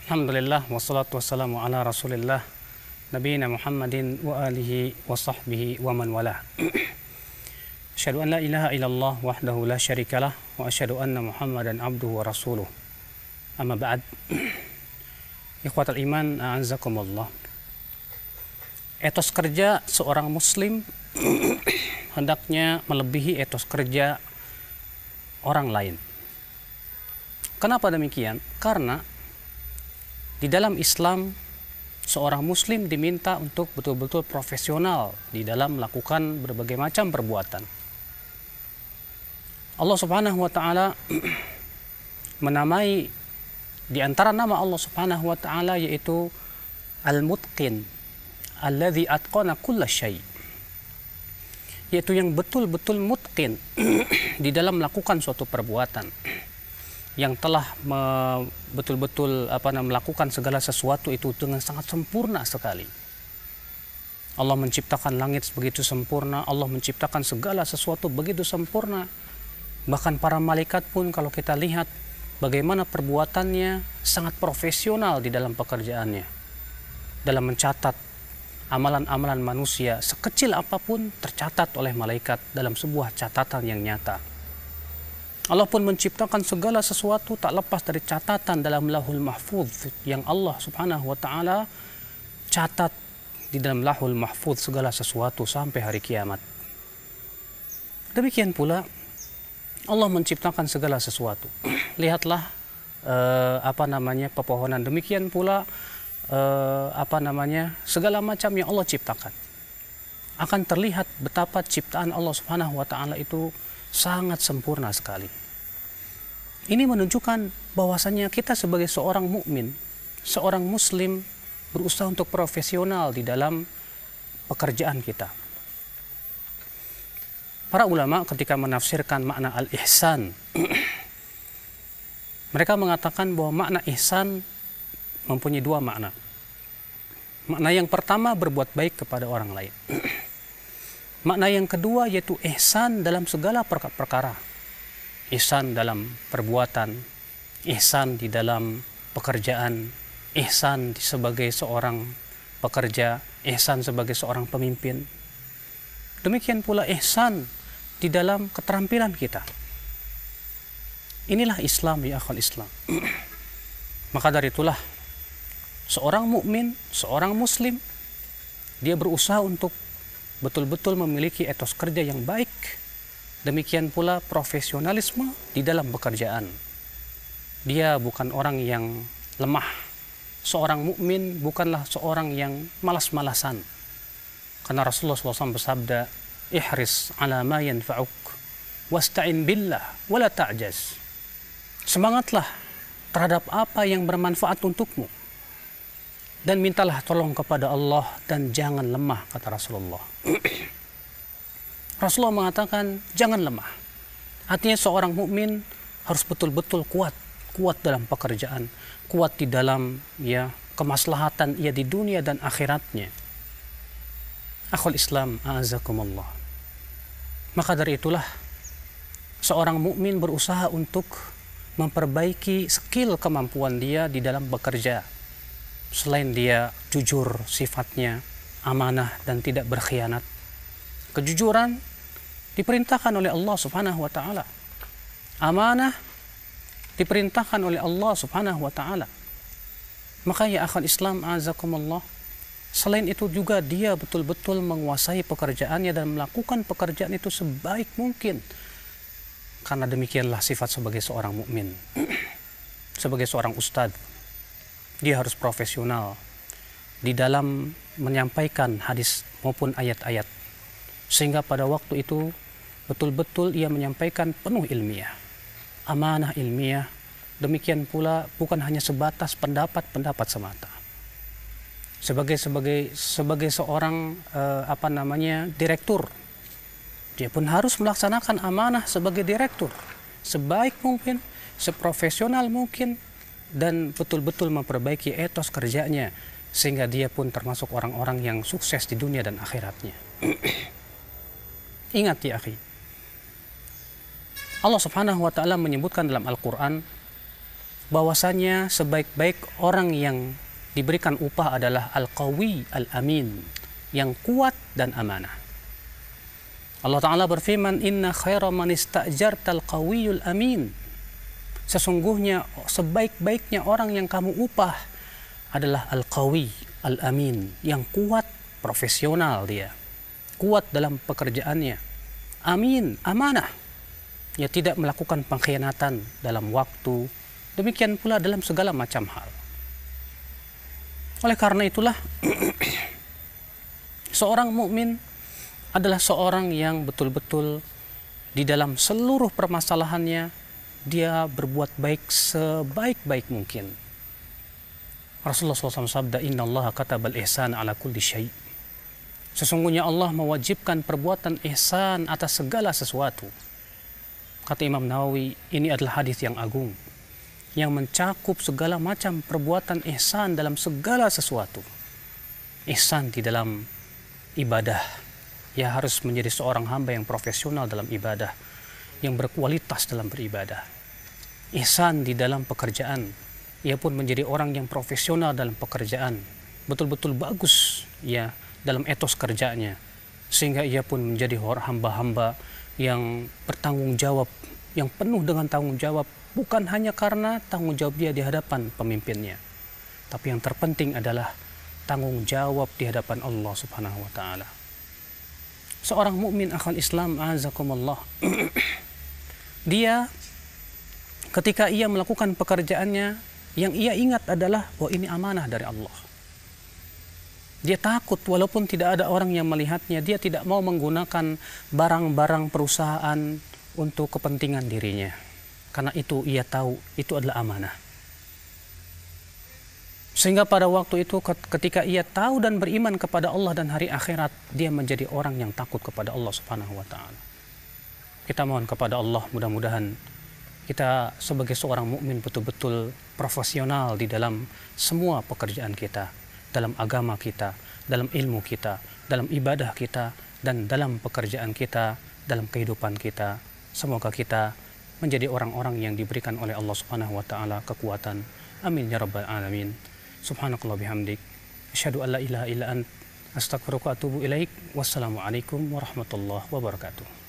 Alhamdulillah wassalatu wassalamu ala Rasulillah nabiyina Muhammadin wa alihi wa sahbihi wa man wala. Asyhadu an la ilaha illallah wahdahu la syarikalah wa asyhadu anna Muhammadan abduhu wa rasuluh. Amma ba'd. Ikhwatal iman, a'azzakumullah. Etos kerja seorang muslim hendaknya melebihi etos kerja orang lain. Kenapa demikian? Karena di dalam Islam, seorang muslim diminta untuk betul-betul profesional di dalam melakukan berbagai macam perbuatan. Allah Subhanahu wa taala menamai di antara nama Allah Subhanahu wa taala yaitu Al-Mutqin, alladzi atqana kulla syai'. Yaitu yang betul-betul mutqin di dalam melakukan suatu perbuatan, yang telah betul-betul melakukan segala sesuatu itu dengan sangat sempurna sekali. Allah menciptakan langit begitu sempurna, Allah menciptakan segala sesuatu begitu sempurna. Bahkan para malaikat pun kalau kita lihat bagaimana perbuatannya sangat profesional di dalam pekerjaannya, dalam mencatat amalan-amalan manusia sekecil apapun tercatat oleh malaikat dalam sebuah catatan yang nyata. Allah pun menciptakan segala sesuatu tak lepas dari catatan dalam Lauhul Mahfuz yang Allah Subhanahu wa taala catat di dalam Lauhul Mahfuz segala sesuatu sampai hari kiamat. Demikian pula Allah menciptakan segala sesuatu. Lihatlah pepohonan, demikian pula segala macam yang Allah ciptakan. Akan terlihat betapa ciptaan Allah Subhanahu wa taala itu sangat sempurna sekali. Ini menunjukkan bahwasannya kita sebagai seorang mukmin, seorang muslim berusaha untuk profesional di dalam pekerjaan kita. Para ulama ketika menafsirkan makna al-ihsan, mereka mengatakan bahwa makna ihsan mempunyai dua makna. Makna yang pertama berbuat baik kepada orang lain. Makna yang kedua yaitu ihsan dalam segala perkara. Ihsan dalam perbuatan, ihsan di dalam pekerjaan, ihsan sebagai seorang pekerja, ihsan sebagai seorang pemimpin. Demikian pula ihsan di dalam keterampilan kita. Inilah Islam, ya akhwal Islam. Maka dari itulah seorang mukmin, seorang muslim, dia berusaha untuk betul-betul memiliki etos kerja yang baik. Demikian pula profesionalisme di dalam pekerjaan. Dia bukan orang yang lemah. Seorang mukmin bukanlah seorang yang malas-malasan. Karena Rasulullah SAW bersabda, ihris ala ma yanfa'uk wasta'in billah wala ta'jaz. Semangatlah terhadap apa yang bermanfaat untukmu dan mintalah tolong kepada Allah dan jangan lemah, kata Rasulullah. Rasulullah mengatakan jangan lemah. Artinya seorang mukmin harus betul-betul kuat dalam pekerjaan, kuat di dalam kemaslahatan ia di dunia dan akhiratnya. Akhul Islam, a'azakumullah. Maka dari itulah seorang mukmin berusaha untuk memperbaiki skill kemampuan dia di dalam bekerja. Selain dia jujur sifatnya, amanah dan tidak berkhianat. Kejujuran diperintahkan oleh Allah Subhanahu wa taala. Amanah diperintahkan oleh Allah Subhanahu wa taala. Maka ya akhwat Islam, azakumullah, selain itu juga dia betul-betul menguasai pekerjaannya dan melakukan pekerjaan itu sebaik mungkin. Karena demikianlah sifat sebagai seorang mukmin. Sebagai seorang ustadz, dia harus profesional di dalam menyampaikan hadis maupun ayat-ayat. Sehingga pada waktu itu betul-betul ia menyampaikan penuh ilmiah, amanah ilmiah. Demikian pula bukan hanya sebatas pendapat-pendapat semata. Sebagai seorang direktur, dia pun harus melaksanakan amanah sebagai direktur sebaik mungkin, seprofesional mungkin, dan betul-betul memperbaiki etos kerjanya sehingga dia pun termasuk orang-orang yang sukses di dunia dan akhiratnya. Ingat ya akhi, Allah Subhanahu wa taala menyebutkan dalam Al-Qur'an bahwasanya sebaik-baik orang yang diberikan upah adalah al-qawi al-amin, yang kuat dan amanah. Allah Ta'ala berfirman, inna khaira man ista'jartal qawiyul amin. Sesungguhnya sebaik-baiknya orang yang kamu upah adalah al-qawi al-amin, yang kuat, profesional dia, kuat dalam pekerjaannya, amin, amanah, ia tidak melakukan pengkhianatan dalam waktu, demikian pula dalam segala macam hal. Oleh karena itulah seorang mukmin adalah seorang yang betul-betul di dalam seluruh permasalahannya dia berbuat baik sebaik-baik mungkin. Rasulullah SAW sabda, Inna Allah katabal ihsan ala kulli syai'. Sesungguhnya Allah mewajibkan perbuatan ihsan atas segala sesuatu. Kata Imam Nawawi, ini adalah hadis yang agung, yang mencakup segala macam perbuatan ihsan dalam segala sesuatu. Ihsan di dalam ibadah, ia harus menjadi seorang hamba yang profesional dalam ibadah, yang berkualitas dalam beribadah. Ihsan di dalam pekerjaan, ia pun menjadi orang yang profesional dalam pekerjaan, betul-betul bagus ya dalam etos kerjanya, sehingga ia pun menjadi hamba-hamba yang bertanggung jawab, yang penuh dengan tanggung jawab, bukan hanya karena tanggung jawab dia di hadapan pemimpinnya, tapi yang terpenting adalah tanggung jawab di hadapan Allah Subhanahu wa taala. Seorang mukmin akhwal Islam azakumullah, dia ketika ia melakukan pekerjaannya, yang ia ingat adalah bahwa ini amanah dari Allah. Dia takut walaupun tidak ada orang yang melihatnya, dia tidak mau menggunakan barang-barang perusahaan untuk kepentingan dirinya. Karena itu ia tahu itu adalah amanah. Sehingga pada waktu itu ketika ia tahu dan beriman kepada Allah dan hari akhirat, dia menjadi orang yang takut kepada Allah Subhanahu wa taala. Kita mohon kepada Allah mudah-mudahan kita sebagai seorang mukmin betul-betul profesional di dalam semua pekerjaan kita, dalam agama kita, dalam ilmu kita, dalam ibadah kita, dan dalam pekerjaan kita, dalam kehidupan kita. Semoga kita menjadi orang-orang yang diberikan oleh Allah Subhanahu wa taala kekuatan. Amin ya rabbal alamin. Subhanakallah bihamdik. Asyhadu an la ilaha illa ant. Astaghfiruka wa atubu ilaik. Wassalamualaikum warahmatullahi wabarakatuh.